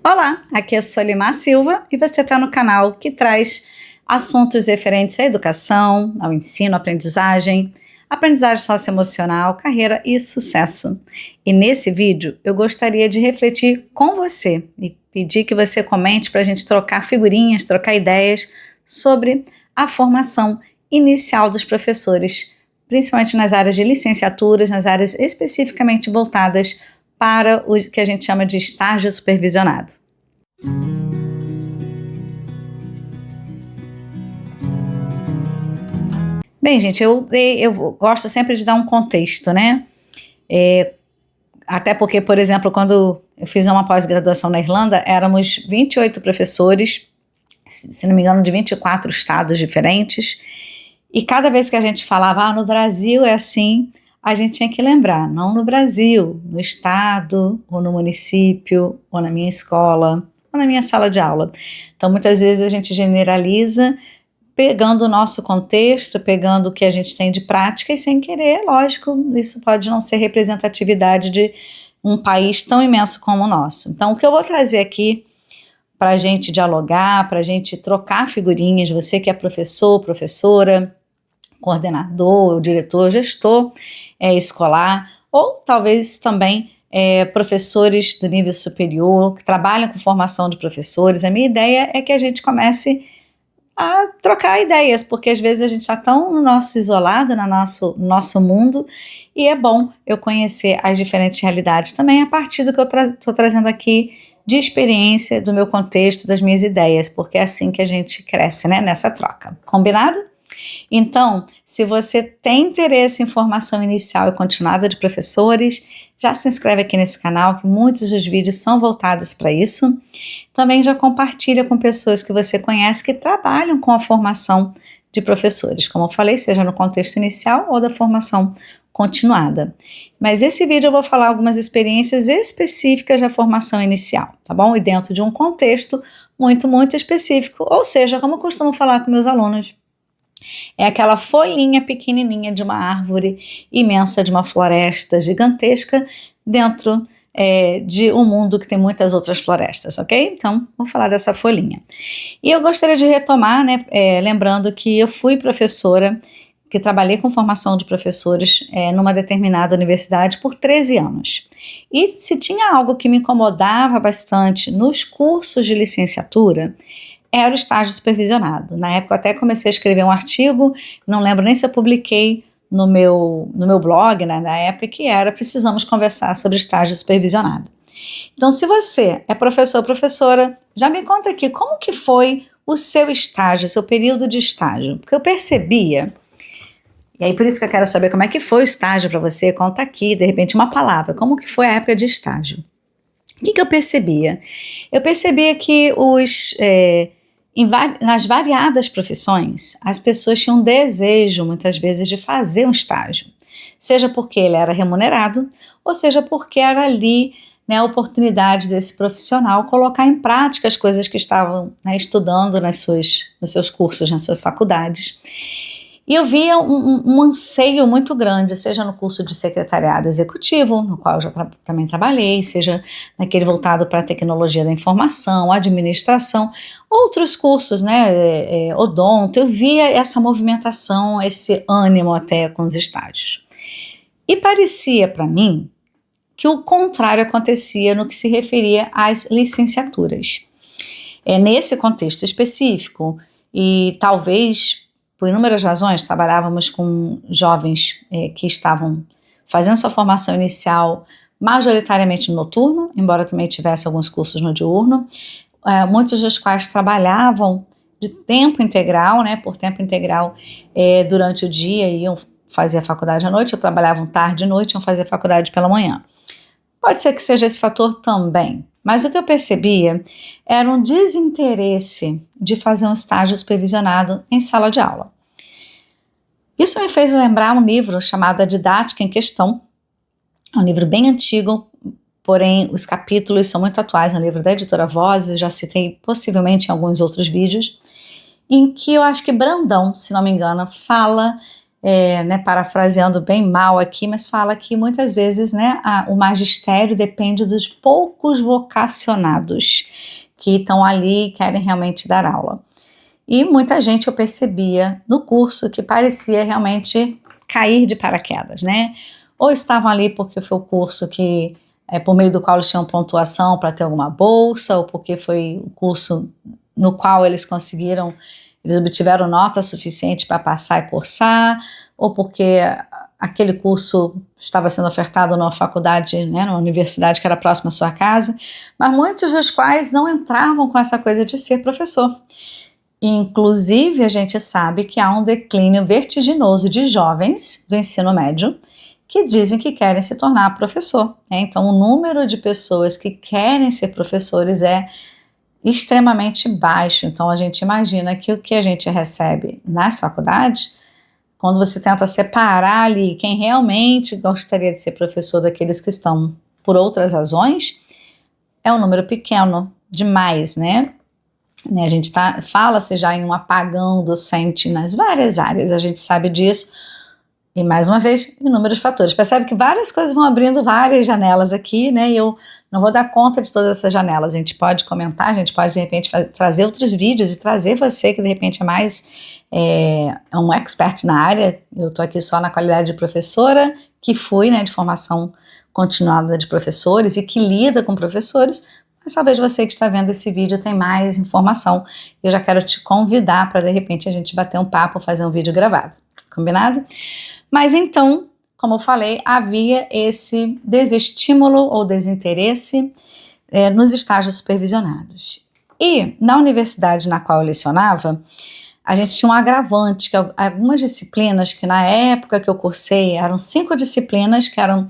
Olá, aqui é Solimar Silva e você está no canal que traz assuntos referentes à educação, ao ensino, aprendizagem socioemocional, carreira e sucesso. E nesse vídeo eu gostaria de refletir com você e pedir que você comente para a gente trocar figurinhas, trocar ideias sobre a formação inicial dos professores, principalmente nas áreas de licenciaturas, nas áreas especificamente voltadas para o que a gente chama de estágio supervisionado. Bem, gente, eu gosto sempre de dar um contexto, né? Até porque, por exemplo, quando eu fiz uma pós-graduação na Irlanda, éramos 28 professores, se não me engano, de 24 estados diferentes, e cada vez que a gente falava, no Brasil é assim, a gente tinha que lembrar, não no Brasil, no estado, ou no município, ou na minha escola, ou na minha sala de aula. Então, muitas vezes a gente generaliza, pegando o nosso contexto, pegando o que a gente tem de prática e sem querer, lógico, isso pode não ser representatividade de um país tão imenso como o nosso. Então, o que eu vou trazer aqui para a gente dialogar, para a gente trocar figurinhas, você que é professor, professora, coordenador, diretor, gestor escolar, ou talvez também professores do nível superior, que trabalham com formação de professores. A minha ideia é que a gente comece a trocar ideias, porque às vezes a gente está tão no nosso isolado, no nosso mundo, e é bom eu conhecer as diferentes realidades também a partir do que eu estou trazendo aqui de experiência, do meu contexto, das minhas ideias, porque é assim que a gente cresce, né, nessa troca. Combinado? Então, se você tem interesse em formação inicial e continuada de professores, já se inscreve aqui nesse canal, que muitos dos vídeos são voltados para isso. Também já compartilha com pessoas que você conhece que trabalham com a formação de professores, como eu falei, seja no contexto inicial ou da formação continuada. Mas esse vídeo eu vou falar algumas experiências específicas da formação inicial, tá bom? E dentro de um contexto muito, muito específico, ou seja, como eu costumo falar com meus alunos, é aquela folhinha pequenininha de uma árvore imensa, de uma floresta gigantesca, dentro de um mundo que tem muitas outras florestas, ok? Então, vou falar dessa folhinha. E eu gostaria de retomar, né, lembrando que eu fui professora, que trabalhei com formação de professores numa determinada universidade por 13 anos. E se tinha algo que me incomodava bastante nos cursos de licenciatura, era o estágio supervisionado. Na época eu até comecei a escrever um artigo, não lembro nem se eu publiquei no meu blog, né, na época, que era Precisamos Conversar sobre Estágio Supervisionado. Então, se você é professor ou professora, já me conta aqui como que foi o seu estágio, seu período de estágio, porque eu percebia, e aí por isso que eu quero saber como é que foi o estágio para você, conta aqui, de repente uma palavra, como que foi a época de estágio. O que eu percebia? Eu percebia que nas variadas profissões, as pessoas tinham um desejo, muitas vezes, de fazer um estágio. Seja porque ele era remunerado, ou seja porque era ali, né, a oportunidade desse profissional colocar em prática as coisas que estavam, né, estudando nos seus cursos, nas suas faculdades. E eu via um anseio muito grande, seja no curso de secretariado executivo, no qual eu já também trabalhei, seja naquele voltado para a tecnologia da informação, administração, outros cursos, né, odonto, eu via essa movimentação, esse ânimo até com os estágios. E parecia para mim que o contrário acontecia no que se referia às licenciaturas. Nesse contexto específico, e talvez por inúmeras razões, trabalhávamos com jovens que estavam fazendo sua formação inicial majoritariamente no noturno, embora também tivesse alguns cursos no diurno, muitos dos quais trabalhavam de tempo integral, né, por tempo integral durante o dia, iam fazer a faculdade à noite, ou trabalhavam tarde e noite, iam fazer a faculdade pela manhã. Pode ser que seja esse fator também, mas o que eu percebia era um desinteresse de fazer um estágio supervisionado em sala de aula. Isso me fez lembrar um livro chamado A Didática em Questão, um livro bem antigo, porém os capítulos são muito atuais, é um livro da editora Vozes, já citei possivelmente em alguns outros vídeos, em que eu acho que Brandão, se não me engano, fala né, parafraseando bem mal aqui, mas fala que muitas vezes, né, o magistério depende dos poucos vocacionados que estão ali e querem realmente dar aula. E muita gente eu percebia no curso que parecia realmente cair de paraquedas, né? Ou estavam ali porque foi o curso que, por meio do qual eles tinham pontuação para ter alguma bolsa, ou porque foi o curso no qual eles obtiveram nota suficiente para passar e cursar, ou porque aquele curso estava sendo ofertado numa faculdade, né, numa universidade que era próxima à sua casa, mas muitos dos quais não entravam com essa coisa de ser professor. Inclusive, a gente sabe que há um declínio vertiginoso de jovens do ensino médio que dizem que querem se tornar professor, né? Então, o número de pessoas que querem ser professores é extremamente baixo. Então, a gente imagina que o que a gente recebe nas faculdades, quando você tenta separar ali quem realmente gostaria de ser professor daqueles que estão por outras razões, é um número pequeno demais, né? A gente fala-se já em um apagão docente nas várias áreas, a gente sabe disso, e mais uma vez, inúmeros fatores. Percebe que várias coisas vão abrindo várias janelas aqui, né, e eu não vou dar conta de todas essas janelas. A gente pode comentar, a gente pode de repente trazer outros vídeos e trazer você que de repente é mais um expert na área. Eu estou aqui só na qualidade de professora, que fui, né, de formação continuada de professores e que lida com professores, mas talvez você que está vendo esse vídeo tem mais informação. Eu já quero te convidar para de repente a gente bater um papo, fazer um vídeo gravado. Combinado? Mas então, como eu falei, havia esse desestímulo ou desinteresse nos estágios supervisionados. E na universidade na qual eu lecionava, a gente tinha um agravante, que algumas disciplinas que na época que eu cursei eram 5 disciplinas, que eram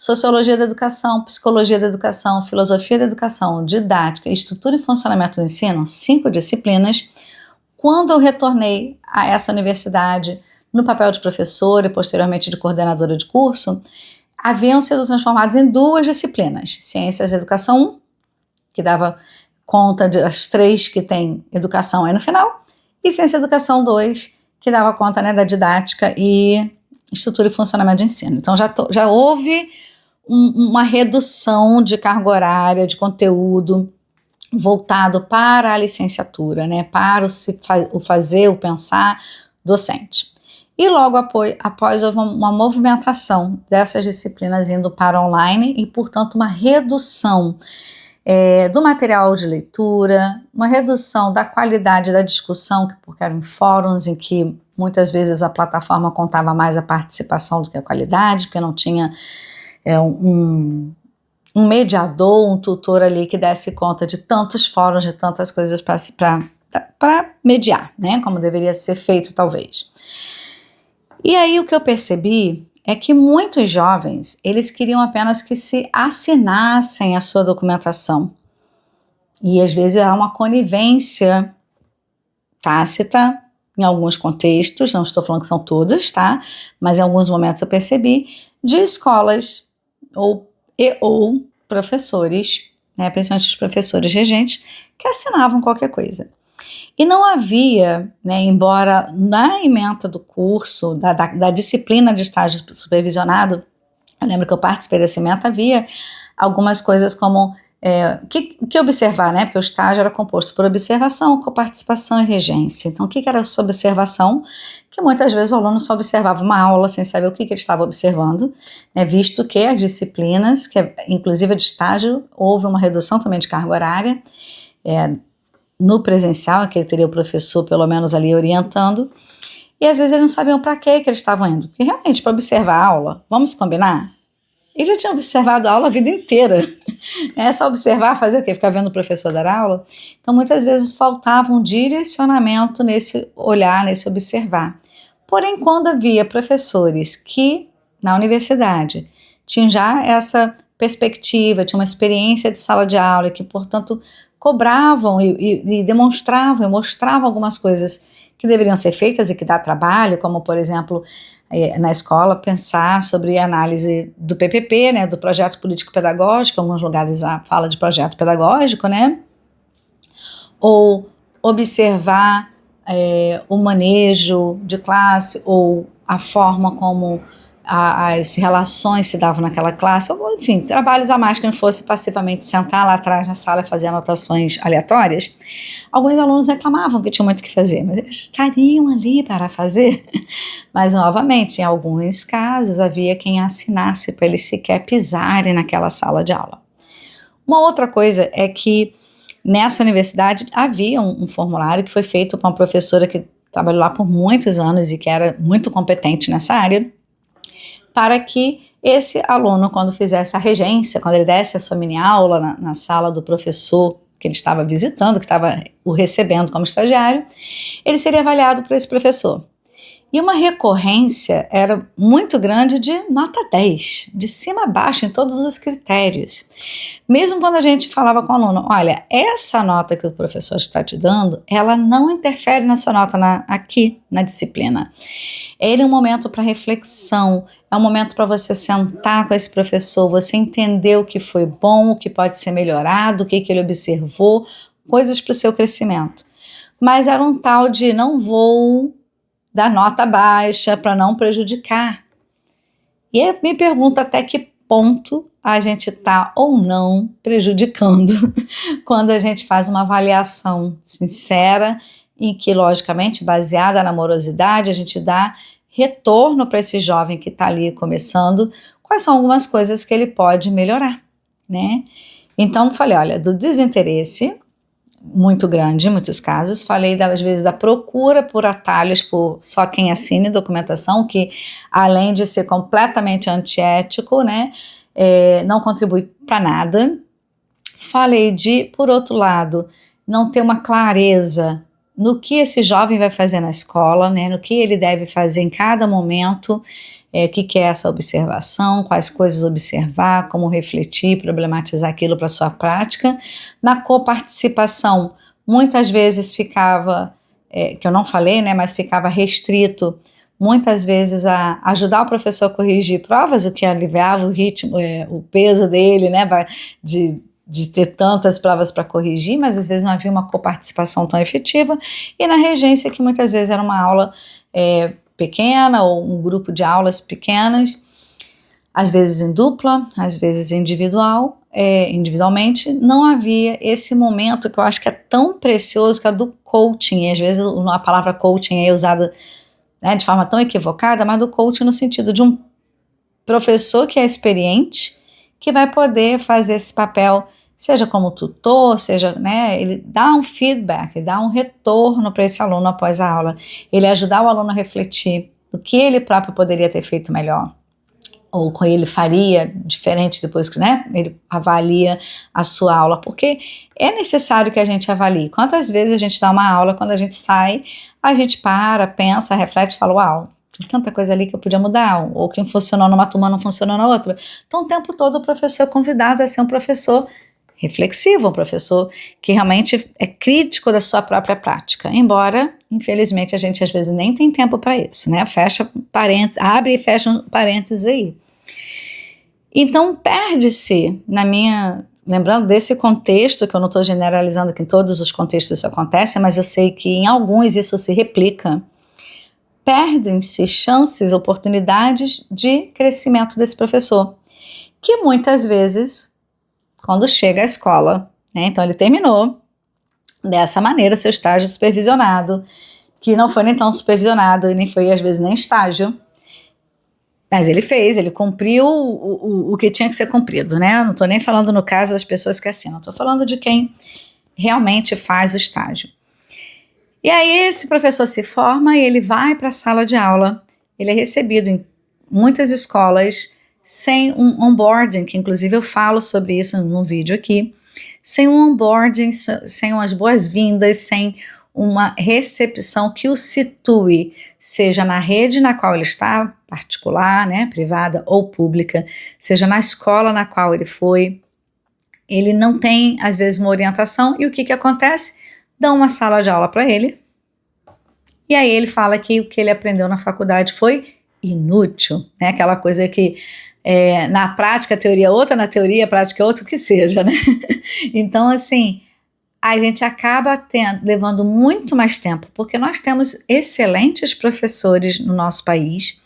Sociologia da Educação, Psicologia da Educação, Filosofia da Educação, Didática, Estrutura e Funcionamento do Ensino, 5 disciplinas. Quando eu retornei a essa universidade no papel de professora e posteriormente de coordenadora de curso, haviam sido transformados em 2 disciplinas, Ciências da Educação 1, que dava conta das 3 que tem educação aí no final, e Ciência da Educação 2, que dava conta, né, da didática e estrutura e funcionamento do ensino. Então já houve uma redução de carga horária, de conteúdo voltado para a licenciatura, né, para o fazer, o pensar docente. E logo após houve uma movimentação dessas disciplinas indo para online e, portanto, uma redução do material de leitura, uma redução da qualidade da discussão, porque eram fóruns em que muitas vezes a plataforma contava mais a participação do que a qualidade, porque não tinha um mediador, um tutor ali que desse conta de tantos fóruns, de tantas coisas para mediar, né, como deveria ser feito talvez. E aí o que eu percebi é que muitos jovens, eles queriam apenas que se assinassem a sua documentação. E às vezes há uma conivência tácita em alguns contextos, não estou falando que são todos, tá? Mas em alguns momentos eu percebi, de escolas ou professores, né, principalmente os professores regentes, que assinavam qualquer coisa. E não havia, né, embora na ementa do curso, da disciplina de estágio supervisionado, eu lembro que eu participei dessa ementa, havia algumas coisas como que observar, né, porque o estágio era composto por observação, coparticipação e regência. Então, o que era essa observação? Que muitas vezes o aluno só observava uma aula sem saber o que ele estava observando, né, visto que as disciplinas, inclusive a de estágio, houve uma redução também de carga horária, no presencial, que ele teria o professor pelo menos ali orientando, e às vezes eles não sabiam para que eles estavam indo, porque realmente para observar a aula, vamos combinar? Eles já tinham observado a aula a vida inteira, é só observar, fazer o quê? Ficar vendo o professor dar aula? Então muitas vezes faltava um direcionamento nesse olhar, nesse observar. Porém, quando havia professores que na universidade tinham já essa perspectiva, tinham uma experiência de sala de aula, que portanto cobravam e demonstravam e mostravam algumas coisas que deveriam ser feitas e que dá trabalho, como por exemplo, na escola pensar sobre a análise do PPP, né, do projeto político pedagógico, alguns lugares já fala de projeto pedagógico, né, ou observar o manejo de classe ou a forma como as relações se davam naquela classe, ou enfim, trabalhos a mais que não fosse passivamente sentar lá atrás na sala e fazer anotações aleatórias. Alguns alunos reclamavam que tinham muito o que fazer, mas eles estariam ali para fazer. Mas, novamente, em alguns casos, havia quem assinasse para eles sequer pisarem naquela sala de aula. Uma outra coisa é que nessa universidade havia um formulário que foi feito por uma professora que trabalhou lá por muitos anos e que era muito competente nessa área, para que esse aluno, quando fizesse a regência, quando ele desse a sua mini-aula na sala do professor que ele estava visitando, que estava o recebendo como estagiário, ele seria avaliado por esse professor. E uma recorrência era muito grande de nota 10, de cima a baixo em todos os critérios. Mesmo quando a gente falava com o aluno, olha, essa nota que o professor está te dando, ela não interfere na sua nota aqui na disciplina. Ele é um momento para reflexão, é um momento para você sentar com esse professor, você entender o que foi bom, o que pode ser melhorado, o que ele observou, coisas para o seu crescimento. Mas era um tal de não vou dar nota baixa para não prejudicar. E eu me pergunto até que ponto a gente está ou não prejudicando quando a gente faz uma avaliação sincera em que, logicamente, baseada na amorosidade, a gente dá retorno para esse jovem que está ali começando, quais são algumas coisas que ele pode melhorar, né? Então, falei, olha, do desinteresse muito grande em muitos casos, falei às vezes da procura por atalhos por só quem assine documentação, que além de ser completamente antiético, né, não contribui para nada. Falei de, por outro lado, não ter uma clareza no que esse jovem vai fazer na escola, né, no que ele deve fazer em cada momento, o que é essa observação, quais coisas observar, como refletir, problematizar aquilo para a sua prática. Na coparticipação, muitas vezes ficava, que eu não falei, né, mas ficava restrito, muitas vezes a ajudar o professor a corrigir provas, o que aliviava o ritmo, o peso dele, né, de ter tantas provas para corrigir, mas às vezes não havia uma coparticipação tão efetiva, e na regência, que muitas vezes era uma aula pequena ou um grupo de aulas pequenas, às vezes em dupla, às vezes individualmente, não havia esse momento que eu acho que é tão precioso, que é do coaching, e às vezes a palavra coaching é usada, né, de forma tão equivocada, mas do coaching no sentido de um professor que é experiente, que vai poder fazer esse papel, seja como tutor, seja, né, ele dá um feedback, ele dá um retorno para esse aluno após a aula, ele ajudar o aluno a refletir o que ele próprio poderia ter feito melhor, ou que ele faria diferente depois que, né, ele avalia a sua aula, porque é necessário que a gente avalie. Quantas vezes a gente dá uma aula, quando a gente sai, a gente para, pensa, reflete e fala, uau, tem tanta coisa ali que eu podia mudar, ou que funcionou numa turma não funcionou na outra. Então o tempo todo o professor é convidado a ser um professor reflexivo, um professor que realmente é crítico da sua própria prática, embora, infelizmente, a gente às vezes nem tem tempo para isso, né? Fecha parênteses, abre e fecha um parênteses aí. Então, perde-se, lembrando desse contexto, que eu não estou generalizando que em todos os contextos isso acontece, mas eu sei que em alguns isso se replica, perdem-se chances, oportunidades de crescimento desse professor, que muitas vezes, quando chega à escola, né, então ele terminou dessa maneira seu estágio supervisionado, que não foi nem tão supervisionado, e nem foi às vezes nem estágio, mas ele cumpriu o que tinha que ser cumprido, né? Não estou nem falando no caso das pessoas que assinam, estou falando de quem realmente faz o estágio. E aí esse professor se forma e ele vai para a sala de aula, ele é recebido em muitas escolas sem um onboarding, que inclusive eu falo sobre isso no vídeo aqui, sem um onboarding, sem umas boas-vindas, sem uma recepção que o situe, seja na rede na qual ele está, particular, né, privada ou pública, seja na escola na qual ele foi, ele não tem, às vezes, uma orientação, e o que acontece? Dão uma sala de aula para ele, e aí ele fala que o que ele aprendeu na faculdade foi inútil, né, aquela coisa que na prática a teoria é outra, na teoria a prática é outra, o que seja, né? Então, assim, a gente acaba levando muito mais tempo, porque nós temos excelentes professores no nosso país.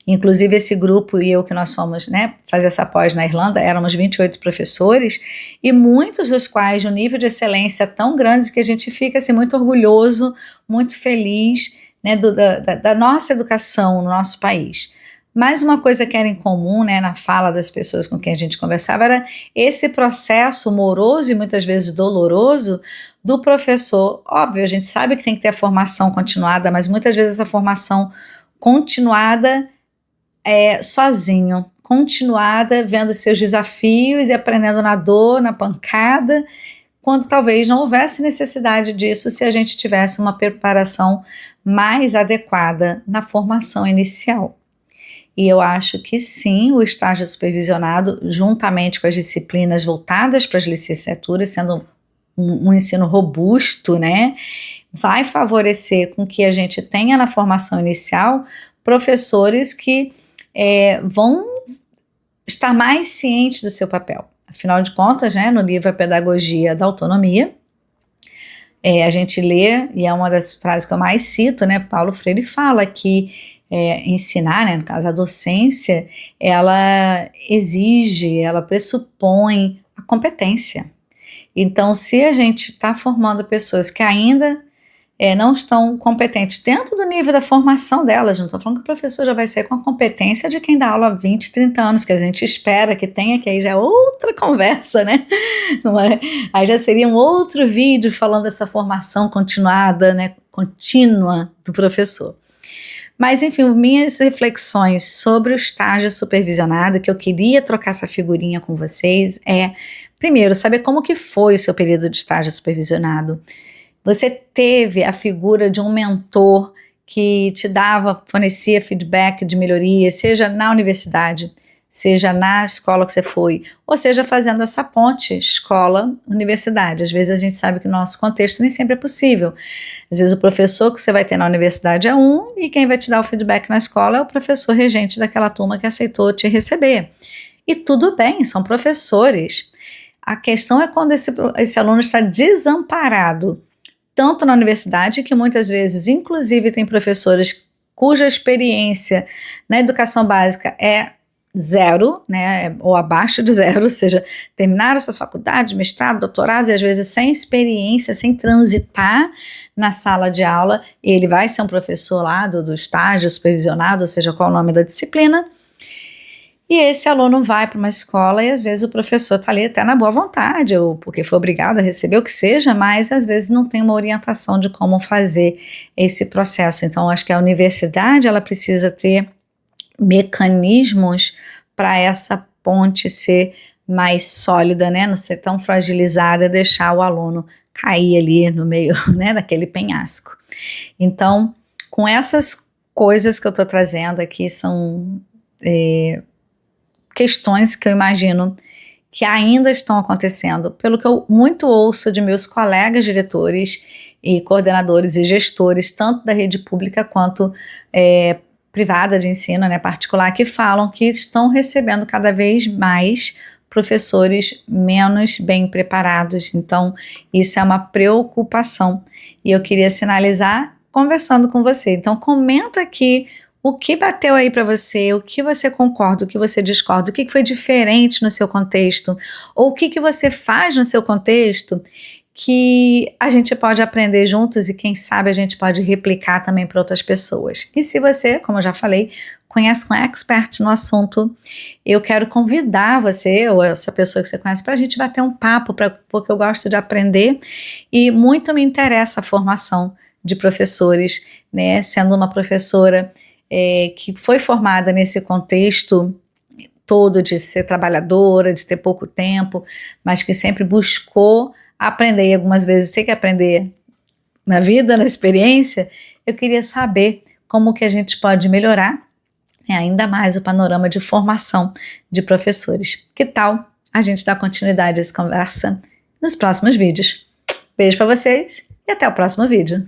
Inclusive esse grupo e eu que nós fomos, né, fazer essa pós na Irlanda, éramos 28 professores, e muitos dos quais de um nível de excelência tão grande que a gente fica assim, muito orgulhoso, muito feliz, né, da nossa educação no nosso país. Mas uma coisa que era em comum, né, na fala das pessoas com quem a gente conversava era esse processo moroso e muitas vezes doloroso do professor. Óbvio, a gente sabe que tem que ter a formação continuada, mas muitas vezes essa formação continuada sozinho, continuada, vendo seus desafios e aprendendo na dor, na pancada, quando talvez não houvesse necessidade disso se a gente tivesse uma preparação mais adequada na formação inicial. E eu acho que sim, o estágio supervisionado, juntamente com as disciplinas voltadas para as licenciaturas, sendo um ensino robusto, né, vai favorecer com que a gente tenha na formação inicial professores que vão estar mais cientes do seu papel. Afinal de contas, né, no livro A Pedagogia da Autonomia, a gente lê, e é uma das frases que eu mais cito, né, Paulo Freire fala que ensinar, né, no caso a docência, ela exige, ela pressupõe a competência. Então, se a gente está formando pessoas que ainda não estão competentes dentro do nível da formação delas, não estou falando que o professor já vai ser com a competência de quem dá aula há 20, 30 anos, que a gente espera que tenha, que aí já é outra conversa, né? Não é? Aí já seria um outro vídeo falando dessa formação continuada, né, contínua do professor. Mas, enfim, minhas reflexões sobre o estágio supervisionado, que eu queria trocar essa figurinha com vocês, primeiro, saber como que foi o seu período de estágio supervisionado. Você teve a figura de um mentor que te fornecia feedback de melhoria, seja na universidade, seja na escola que você foi, ou seja fazendo essa ponte escola-universidade. Às vezes a gente sabe que o nosso contexto nem sempre é possível. Às vezes o professor que você vai ter na universidade é um, e quem vai te dar o feedback na escola é o professor regente daquela turma que aceitou te receber. E tudo bem, são professores. A questão é quando esse aluno está desamparado, tanto na universidade, que muitas vezes, inclusive, tem professores cuja experiência na educação básica é zero, né, ou abaixo de zero, ou seja, terminaram suas faculdades, mestrado, doutorado, e às vezes sem experiência, sem transitar na sala de aula, e ele vai ser um professor lá do estágio supervisionado, ou seja, qual é o nome da disciplina, e esse aluno vai para uma escola e às vezes o professor está ali até na boa vontade, ou porque foi obrigado a receber o que seja, mas às vezes não tem uma orientação de como fazer esse processo. Então, acho que a universidade ela precisa ter mecanismos para essa ponte ser mais sólida, né? Não ser tão fragilizada, deixar o aluno cair ali no meio, né, daquele penhasco. Então, com essas coisas que eu estou trazendo aqui, são questões que eu imagino que ainda estão acontecendo, pelo que eu muito ouço de meus colegas diretores e coordenadores e gestores, tanto da rede pública quanto privada de ensino, né, particular, que falam que estão recebendo cada vez mais professores menos bem preparados. Então, isso é uma preocupação. E eu queria sinalizar conversando com você. Então, comenta aqui o que bateu aí para você, o que você concorda, o que você discorda, o que foi diferente no seu contexto, ou o que você faz no seu contexto que a gente pode aprender juntos e quem sabe a gente pode replicar também para outras pessoas. E se você, como eu já falei, conhece um expert no assunto, eu quero convidar você ou essa pessoa que você conhece para a gente bater um papo, porque eu gosto de aprender e muito me interessa a formação de professores, né? Sendo uma professora que foi formada nesse contexto todo de ser trabalhadora, de ter pouco tempo, mas que sempre buscou aprender, e algumas vezes tem que aprender na vida, na experiência. Eu queria saber como que a gente pode melhorar ainda mais o panorama de formação de professores. Que tal a gente dar continuidade a essa conversa nos próximos vídeos? Beijo para vocês e até o próximo vídeo.